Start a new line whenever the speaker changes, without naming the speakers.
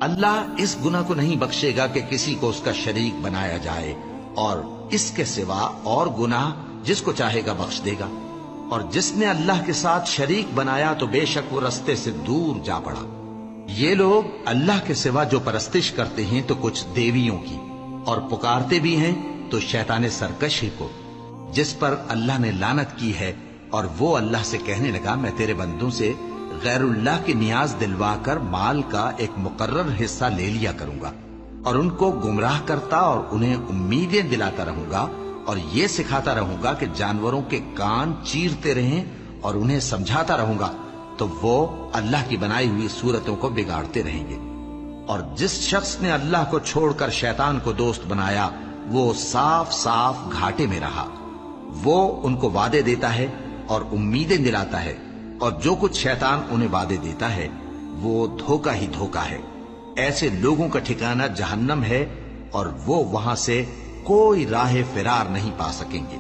اللہ اس گناہ کو نہیں بخشے گا کہ کسی کو اس کا شریک بنایا جائے، اور اس کے سوا اور گناہ جس کو چاہے گا بخش دے گا، اور جس نے اللہ کے ساتھ شریک بنایا تو بے شک وہ رستے سے دور جا پڑا۔ یہ لوگ اللہ کے سوا جو پرستش کرتے ہیں تو کچھ دیویوں کی، اور پکارتے بھی ہیں تو شیطان سرکش ہی کو، جس پر اللہ نے لعنت کی ہے۔ اور وہ اللہ سے کہنے لگا، میں تیرے بندوں سے غیر اللہ کی نیاز دلوا کر مال کا ایک مقرر حصہ لے لیا کروں گا، اور ان کو گمراہ کرتا اور انہیں امیدیں دلاتا رہوں گا، اور یہ سکھاتا رہوں گا کہ جانوروں کے کان چیرتے رہیں، اور انہیں سمجھاتا رہوں گا، تو وہ اللہ کی بنائی ہوئی صورتوں کو بگاڑتے رہیں گے۔ اور جس شخص نے اللہ کو چھوڑ کر شیطان کو دوست بنایا، وہ صاف صاف گھاٹے میں رہا۔ وہ ان کو وعدے دیتا ہے اور امیدیں دلاتا ہے، اور جو کچھ شیطان انہیں وعدے دیتا ہے وہ دھوکہ ہی دھوکہ ہے۔ ایسے لوگوں کا ٹھکانہ جہنم ہے، اور وہ وہاں سے کوئی راہ فرار نہیں پا سکیں گے۔